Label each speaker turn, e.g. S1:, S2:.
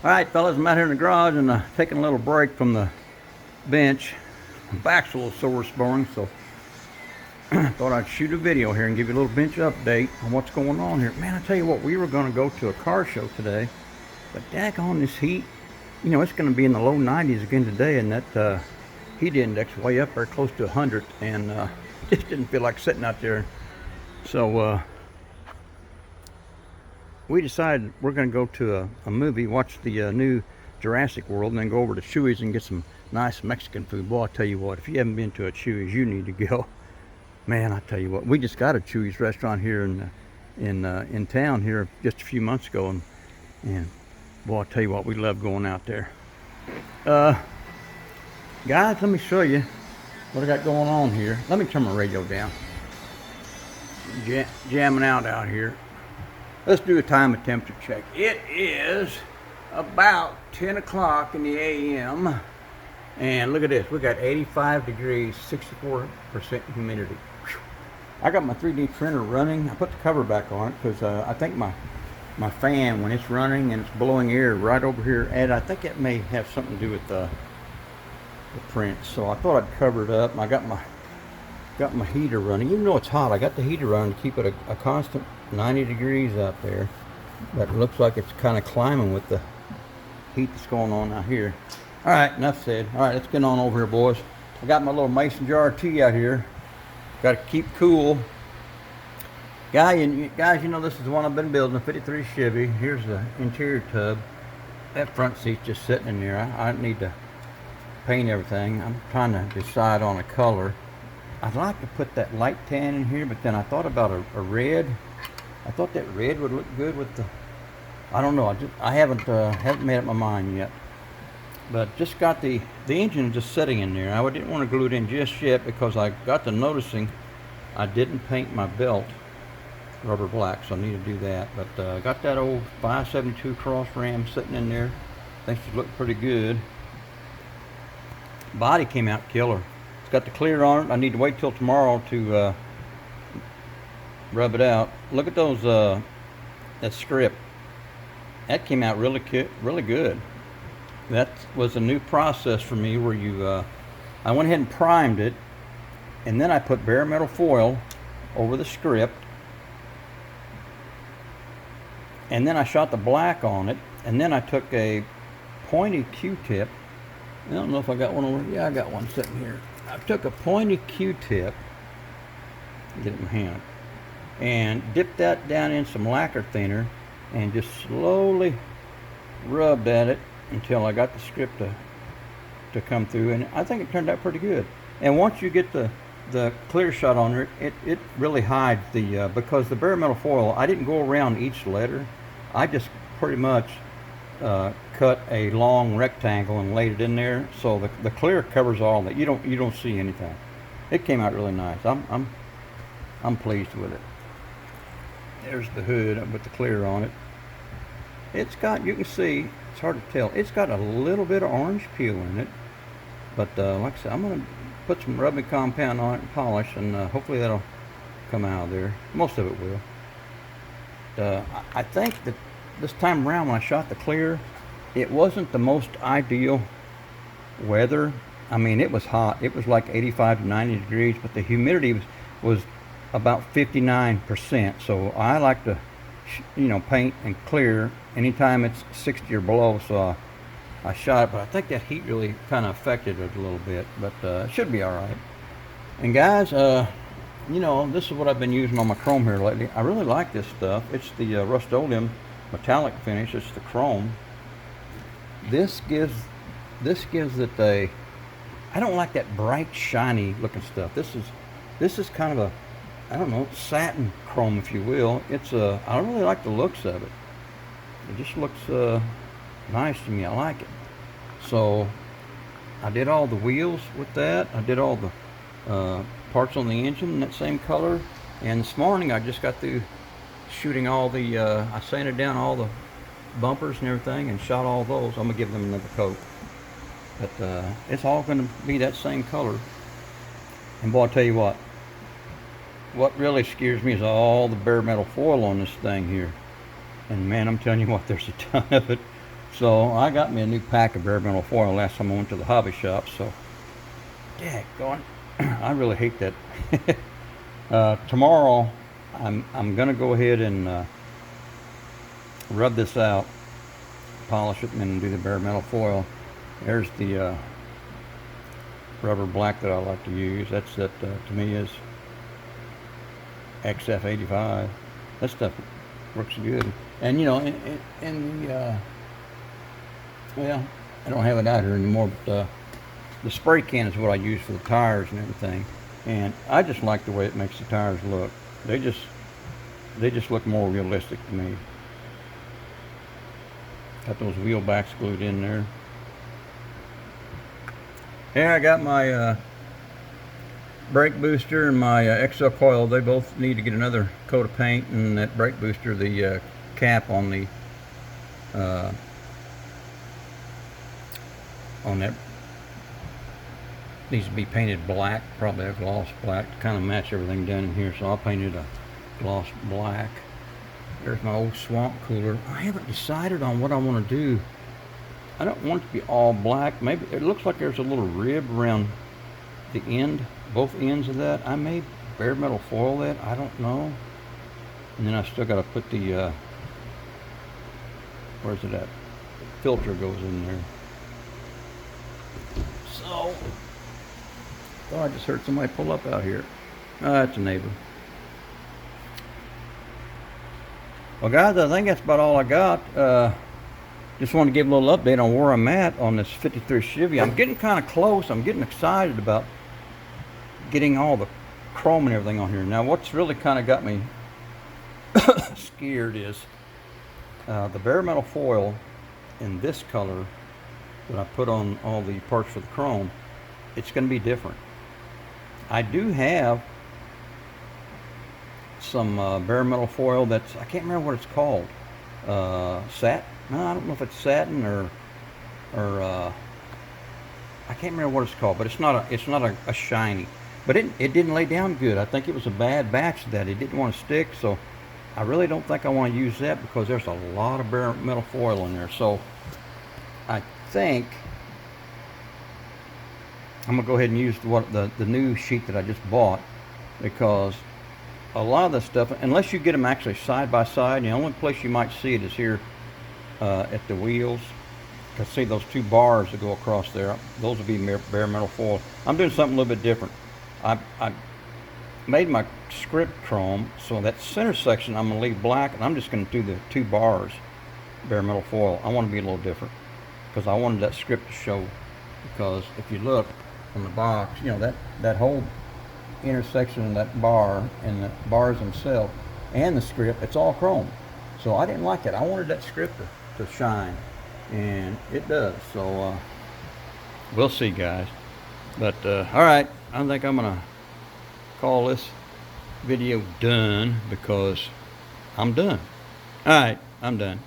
S1: Alright fellas, I'm out here in the garage and taking a little break from the bench. My back's a little sore this morning, so thought I'd shoot a video here and give you a little bench update on what's going on here. Man, I tell you what, we were going to go to a car show today, but daggone this heat, you know, it's going to be in the low 90s again today, and that heat index way up there close to 100, and just didn't feel like sitting out there. So we decided we're going to go to a movie, watch the new Jurassic World, and then go over to Chewy's and get some nice Mexican food. Boy, I tell you what, if you haven't been to a Chewy's, you need to go. Man, I tell you what, we just got a Chewy's restaurant here in town here just a few months ago, and boy, I tell you what, we love going out there. Guys, let me show you what I got going on here. Let me turn my radio down. Jamming out here. Let's do a time and temperature check. It is about 10 o'clock in the a.m. And look at this. We got 85 degrees, 64% humidity. Whew. I got my 3D printer running. I put the cover back on it because I think my fan, when it's running and it's blowing air right over here, and I think it may have something to do with the print. So I thought I'd cover it up. I got my heater running. Even though it's hot, I got the heater running to keep it a constant 90 degrees out there, but it looks like it's kind of climbing with the heat that's going on out here. All right, enough said. All right, let's get on over here, boys. I got my little mason jar of tea out here. Got to keep cool. Guys, you know this is the one I've been building, a 53 Chevy. Here's the interior tub. That front seat's just sitting in there. I need to paint everything. I'm trying to decide on a color. I'd like to put that light tan in here, but then I thought about a red. I thought that red would look good with the, I don't know, I haven't made up my mind yet. But just got the engine just sitting in there. I didn't want to glue it in just yet because I got to noticing I didn't paint my belt rubber black, so I need to do that. But got that old 572 cross ram sitting in there. Think she's looking pretty good. Body came out killer. It's got the clear on it. I need to wait till tomorrow to rub it out. Look at those that script. That came out really good. That was a new process for me where you I went ahead and primed it, and then I put bare metal foil over the script, and then I shot the black on it, and then I took a pointy Q-tip. I don't know if I got one over. Yeah, I got one sitting here. I took a pointy Q-tip, get it in my hand, and dipped that down in some lacquer thinner and just slowly rubbed at it until I got the script to come through, and I think it turned out pretty good. And once you get the clear shot on there, it really hides the because the bare metal foil, I didn't go around each letter. I just pretty much cut a long rectangle and laid it in there, so the clear covers all that. You don't see anything. It came out really nice. I'm pleased with it. There's the hood with the clear on it. It's got, you can see, it's hard to tell, it's got a little bit of orange peel in it, but like I said, I'm going to put some rubbing compound on it and polish, and hopefully that'll come out of there. Most of it will. I think that this time around when I shot the clear, it wasn't the most ideal weather. I mean, it was hot. It was like 85 to 90 degrees, but the humidity was about 59%. So I like to, paint and clear anytime it's 60 or below. So I shot it, but I think that heat really kind of affected it a little bit, but it should be all right. And guys, this is what I've been using on my chrome here lately. I really like this stuff. It's the Rust-Oleum metallic finish. It's the chrome. This gives it a, I don't like that bright shiny looking stuff. This is kind of a, I don't know, satin chrome, if you will. It's I don't really like the looks of it. It just looks nice to me. I like it. So I did all the wheels with that. I did all the parts on the engine in that same color. And this morning I just got through shooting all the I sanded down all the bumpers and everything and shot all those. I'm gonna give them another coat, but it's all gonna be that same color. And boy, I'll tell you what really scares me is all the bare metal foil on this thing here. And man, I'm telling you what, there's a ton of it So I got me a new pack of bare metal foil last time I went to the hobby shop. So, daggone, I really hate that. Tomorrow, I'm gonna go ahead and rub this out, polish it, and then do the bare metal foil. There's the rubber black that I like to use. That's to me is XF85. That stuff works good. And you know, in the well, I don't have it out here anymore, but the spray can is what I use for the tires and everything. And I just like the way it makes the tires look. They just look more realistic to me. Got those wheel backs glued in there. Yeah, I got my brake booster and my XL coil. They both need to get another coat of paint, and that brake booster, the cap on the on that needs to be painted black, probably a gloss black to kind of match everything down in here. So I'll paint it a gloss black. There's my old swamp cooler. I haven't decided on what I want to do. I don't want it to be all black. Maybe it looks like there's a little rib around the end, both ends of that. I may bare metal foil that. I don't know. And then I still got to put the where's it at? Filter goes in there. So, oh, I just heard somebody pull up out here. Oh, that's a neighbor. Well, guys, I think that's about all I got. Just want to give a little update on where I'm at on this 53 Chevy. I'm getting kind of close. I'm getting excited about getting all the chrome and everything on here. Now, what's really kind of got me scared is the bare metal foil in this color that I put on all the parts for the chrome. It's going to be different. I do have some bare metal foil that's, I can't remember what it's called. No, I don't know if it's satin or I can't remember what it's called, but it's not a shiny. But it didn't lay down good. I think it was a bad batch that it didn't want to stick, so I really don't think I want to use that because there's a lot of bare metal foil in there. So I think I'm gonna go ahead and use the new sheet that I just bought, because a lot of the stuff, unless you get them actually side by side, the only place you might see it is here at the wheels. You can see those two bars that go across there. Those will be bare metal foil. I'm doing something a little bit different. I made my script chrome, so that center section I'm going to leave black, and I'm just going to do the two bars bare metal foil. I want to be a little different because I wanted that script to show. Because if you look on the box, you know, that whole intersection of that bar and the bars themselves and the script, it's all chrome. So I didn't like it. I wanted that script to shine, and it does. So we'll see, guys. But all right, I think I'm gonna call this video done because I'm done. All right, I'm done.